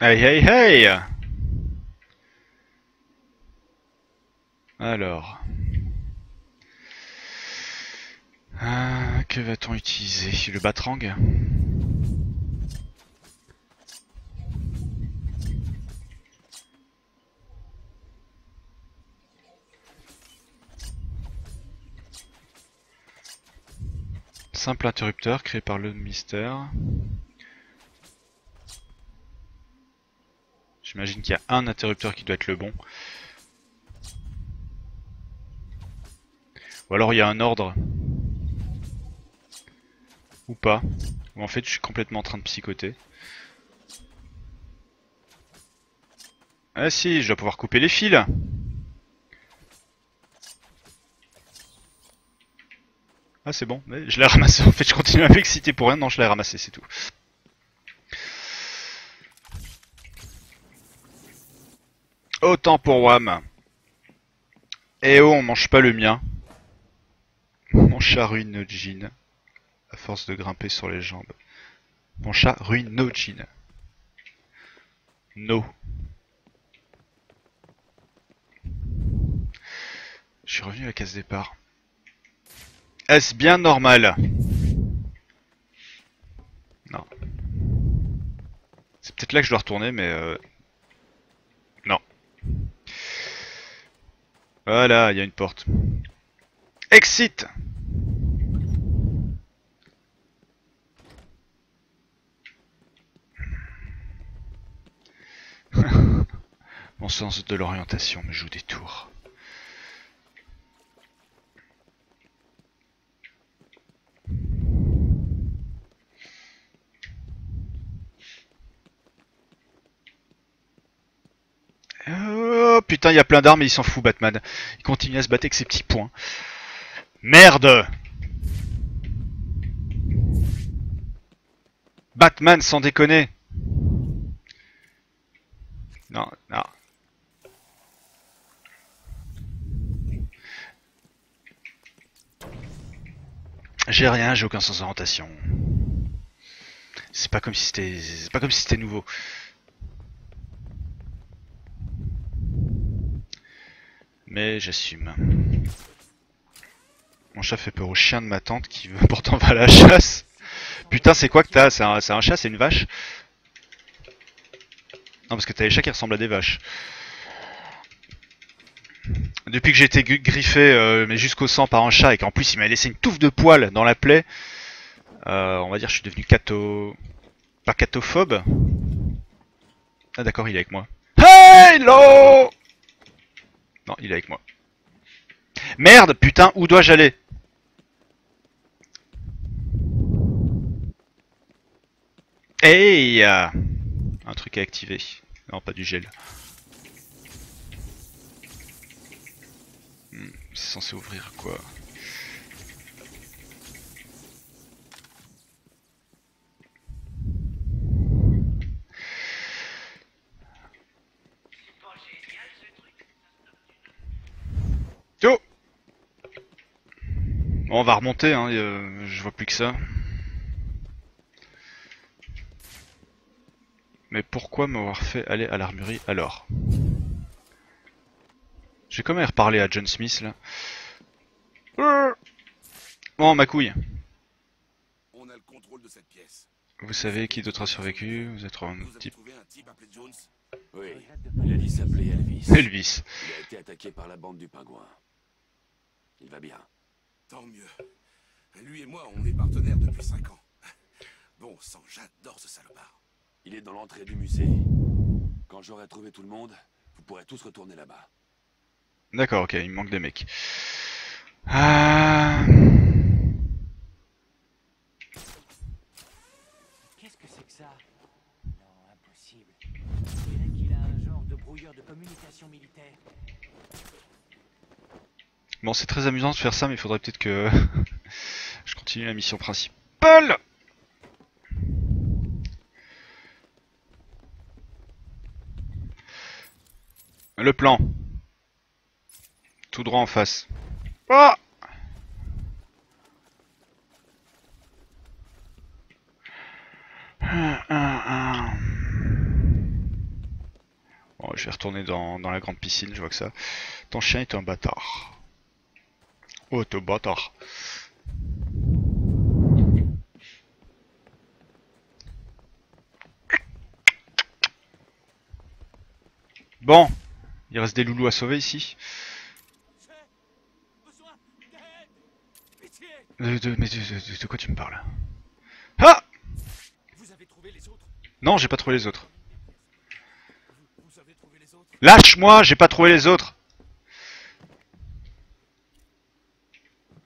Hey hey hey! Alors... que va-t-on utiliser? Le batrang? Simple interrupteur créé par le mystère. J'imagine qu'il y a un interrupteur qui doit être le bon. Ou alors il y a un ordre. Ou pas. Ou en fait je suis complètement en train de psychoter. Ah si, je dois pouvoir couper les fils. Ah c'est bon, mais je l'ai ramassé en fait, je continue à m'exciter pour rien, non je l'ai ramassé, c'est tout. Autant pour Wam. Eh oh, on mange pas le mien. Mon chat ruine nos jeans. À force de grimper sur les jambes. Mon chat ruine nos jeans. No. Je suis revenu à la case départ. Est-ce bien normal? Non. C'est peut-être là que je dois retourner, mais non. Voilà, il y a une porte. Exit! Mon sens de l'orientation me joue des tours. Oh putain, il y a plein d'armes et il s'en fout Batman. Il continue à se battre avec ses petits poings. Merde! Batman, sans déconner! Non, non. J'ai rien, j'ai aucun sens d'orientation. C'est pas comme si c'était nouveau. Mais j'assume. Mon chat fait peur au chien de ma tante qui veut pourtant va à la chasse. Putain, c'est quoi que t'as? C'est un chat, c'est une vache? Non, parce que t'as les chats qui ressemblent à des vaches. Depuis que j'ai été griffé, mais jusqu'au sang par un chat, et qu'en plus il m'a laissé une touffe de poils dans la plaie, on va dire que je suis devenu pas catophobe. Ah d'accord, il est avec moi. Hello! Non, il est avec moi. Merde, putain, où dois-je aller? Hey, un truc à activer. Non, pas du gel. C'est censé ouvrir quoi? Oh! Bon, on va remonter, hein, je vois plus que ça. Mais pourquoi m'avoir fait aller à l'armurerie alors? J'ai quand même reparlé à John Smith là. Bon, ma couille. On a le contrôle de cette pièce. Vous savez qui d'autre a survécu? Vous êtes un Vous avez type. trouvé un type appelé Jones? Oui, il a dit s'appeler Elvis. Elvis. Il a été attaqué par la bande du pingouin. Il va bien. Tant mieux. Lui et moi, on est partenaires depuis 5 ans. Bon sang, j'adore ce salopard. Il est dans l'entrée du musée. Quand j'aurai trouvé tout le monde, vous pourrez tous retourner là-bas. D'accord, ok, il me manque des mecs. Qu'est-ce que c'est que ça? Non, impossible. On dirait qu'il a un genre de brouilleur de communication militaire. Bon, c'est très amusant de faire ça, mais il faudrait peut-être que je continue la mission principale. Le plan. Tout droit en face. Ah! Bon, je vais retourner retourner dans la grande piscine, je vois que ça. Ton chien est un bâtard. Oh, t'es un bâtard. Bon, il reste des loulous à sauver ici. De quoi tu me parles? Ah! Vous avez trouvé les autres? Non, j'ai pas trouvé les autres. Vous avez trouvé les autres? Lâche-moi, j'ai pas trouvé les autres.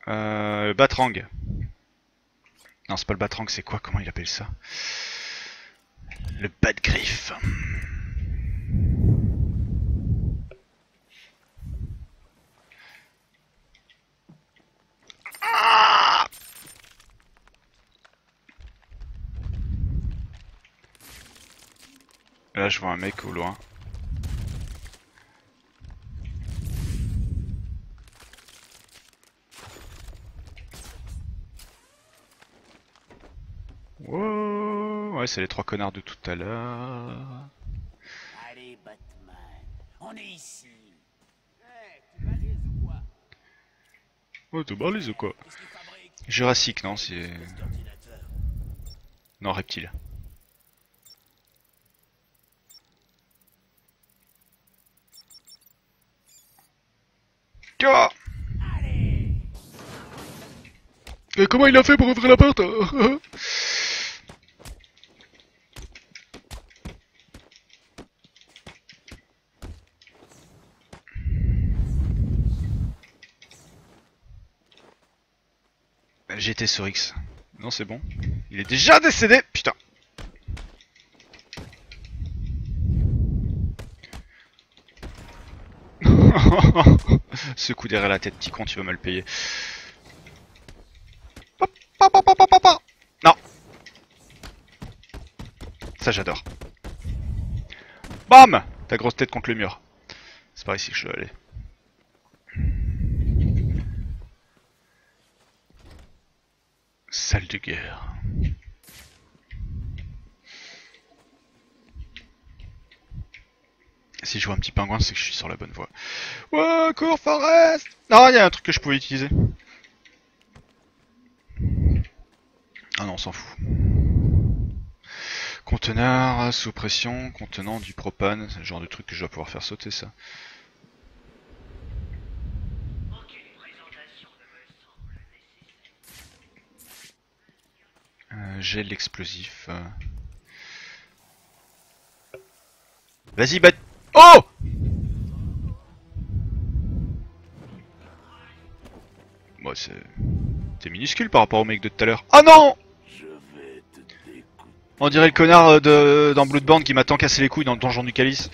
Le Batrang. Non, c'est pas le Batrang, c'est quoi? Comment il appelle ça? Le Bat-Griffe. Ah! Là, je vois un mec au loin. Wow. Ouais, c'est les 3 connards de tout à l'heure. Allez, Batman, on est ici. Oh, t'es balèze ou quoi? Qu'est-ce qu'il fabrique? Jurassique, non, c'est... Espèce d'ordinateur. Non, reptile. Ah! Et comment il a fait pour ouvrir la porte? J'étais sur X. Non, c'est bon. Il est déjà décédé. Putain. Ce coup derrière la tête, petit con, tu vas mal payer. Non. Ça, j'adore. Bam! Ta grosse tête contre le mur. C'est par ici que je dois aller. Salle de guerre. Si je vois un petit pingouin, c'est que je suis sur la bonne voie. Ouais, cours, Forest! Non, il y a un truc que je pouvais utiliser. Ah non, on s'en fout. Conteneur sous pression contenant du propane, c'est le genre de truc que je dois pouvoir faire sauter ça. J'ai l'explosif. Vas-y, bat... Oh! Moi, c'est... T'es minuscule par rapport au mec de tout à l'heure. Ah non! On dirait le connard dans Bloodborne qui m'a tant cassé les couilles dans le donjon du calice.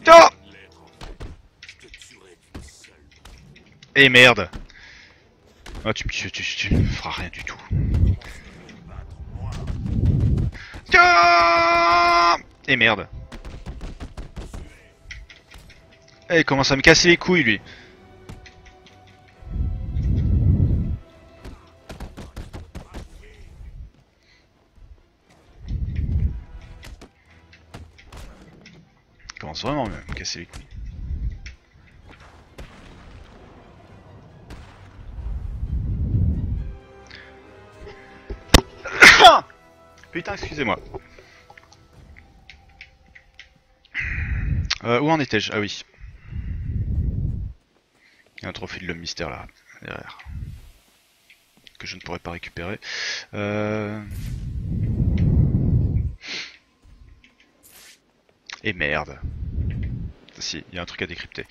Ah! Eh merde! Ah, tu me feras rien du tout. Ah! Et merde. Eh, il commence à me casser les couilles, lui. Il commence vraiment à me casser les couilles. Putain, excusez-moi. Où en étais-je? Ah oui. Il y a un trophée de l'homme mystère là, derrière. Que je ne pourrais pas récupérer. Et merde. Si, il y a un truc à décrypter.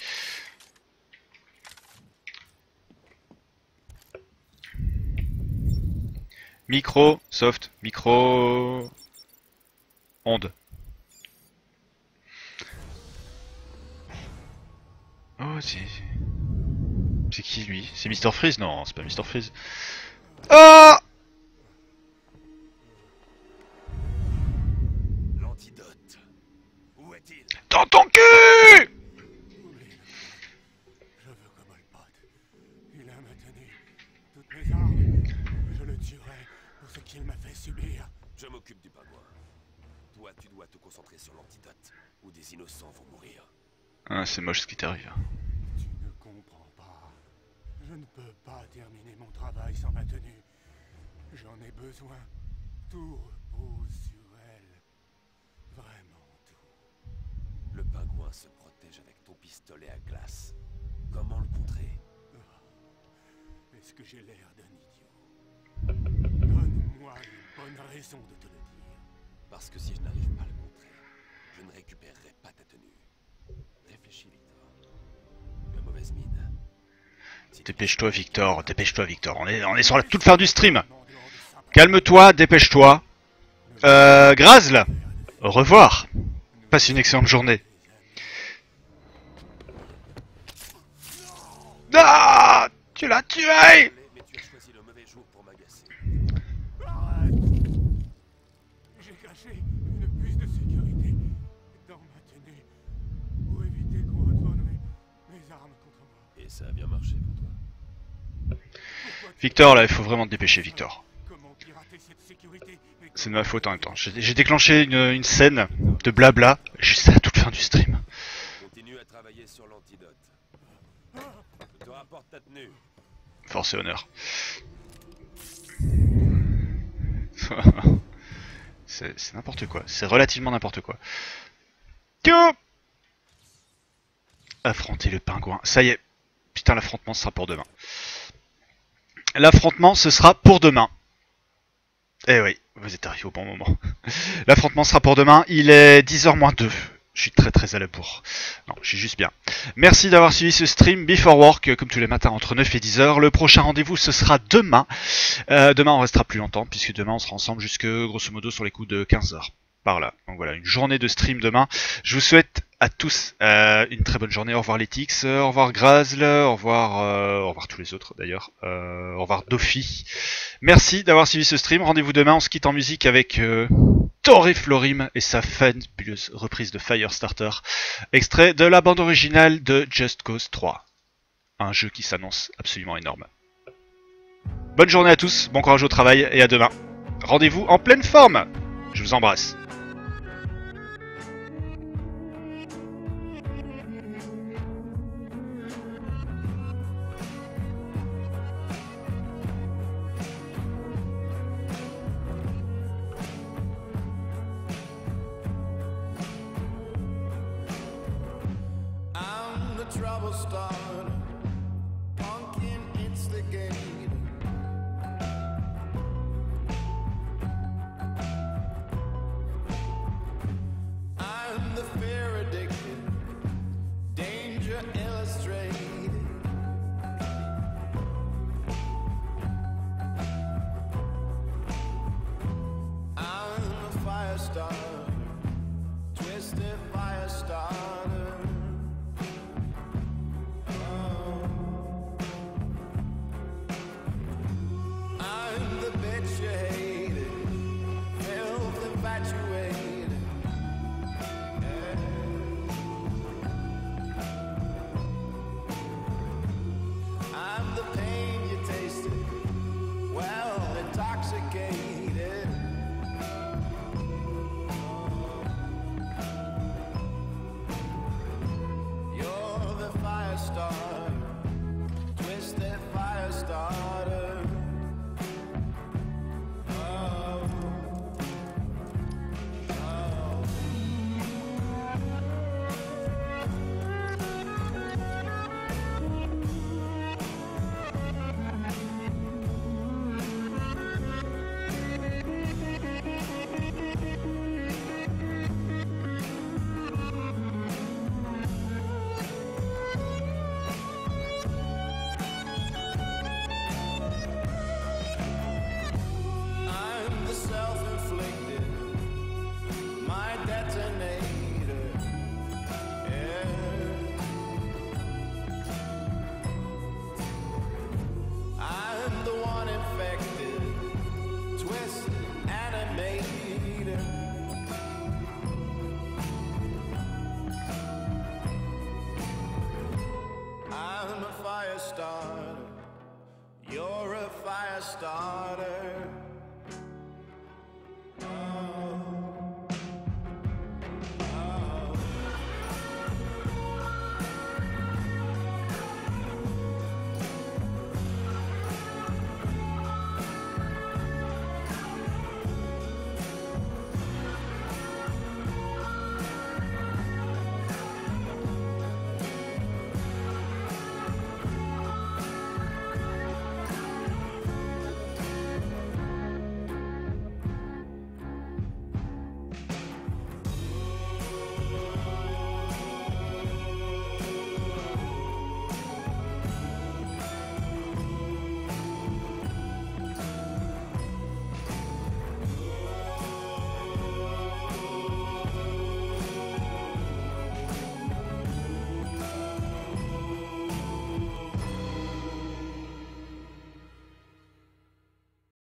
Micro, soft, micro... Onde. Oh, c'est qui lui? C'est Mr Freeze? Non, c'est pas Mr Freeze. Ah! L'antidote. Où est-il? Dans ton cul! Je veux comme Olpod. Il a maintenu toutes mes armes. Je le tuerai pour ce qu'il m'a fait subir. Je m'occupe du pingouin. Toi, tu dois te concentrer sur l'antidote, ou des innocents vont mourir. Ah, c'est moche ce qui t'arrive. Tu ne comprends pas. Je ne peux pas terminer mon travail sans ma tenue. J'en ai besoin. Tout repose sur elle. Vraiment tout. Le pingouin se protège avec ton pistolet à glace. Comment le contrer? Est-ce que j'ai l'air d'un idiot? Donne-moi une bonne raison de te le dire. Parce que si je n'arrive pas à le contrer, je ne récupérerai pas ta tenue. Réfléchis, Victor. La mauvaise mine. Si tu- Dépêche-toi, Victor. Dépêche-toi, Victor. On est sur la toute fin du stream. Calme-toi, dépêche-toi. Grazl, au revoir. Passe une excellente journée. Ah, tu l'as tué. Mais tu as choisi le mauvais jour pour m'agacer. Arrête! J'ai caché une puce de sécurité dans ma tenue pour éviter qu'on retourne mes armes contre moi. Et ça a bien marché pour toi. Pourquoi tu- Victor, là, il faut vraiment te dépêcher, Victor. Comment pirater cette sécurité et C'est de ma faute en même temps. J'ai déclenché une scène de blabla juste à la toute fin du stream. Continue à travailler sur l'antidote. Je te rapporte ta tenue. Force et honneur. C'est n'importe quoi. C'est relativement n'importe quoi. Tio, affronter le pingouin. Ça y est. Putain, l'affrontement ce sera pour demain. L'affrontement ce sera pour demain. Eh oui, vous êtes arrivé au bon moment. L'affrontement sera pour demain. Il est 10h moins 2. Je suis très à la bourre. Non, je suis juste bien. Merci d'avoir suivi ce stream Before Work, comme tous les matins entre 9 et 10h. Le prochain rendez-vous, ce sera demain. Demain, on restera plus longtemps, puisque demain, on sera ensemble jusque, grosso modo, sur les coups de 15h. Par là. Donc voilà, une journée de stream demain. Je vous souhaite à tous une très bonne journée. Au revoir les Tix, au revoir Grazl, au revoir tous les autres d'ailleurs. Au revoir Dofi. Merci d'avoir suivi ce stream. Rendez-vous demain. On se quitte en musique avec Toré Florim et sa fabuleuse reprise de Firestarter, extrait de la bande originale de Just Cause 3. Un jeu qui s'annonce absolument énorme. Bonne journée à tous, bon courage au travail et à demain. Rendez-vous en pleine forme. Je vous embrasse. I'm the trouble starter.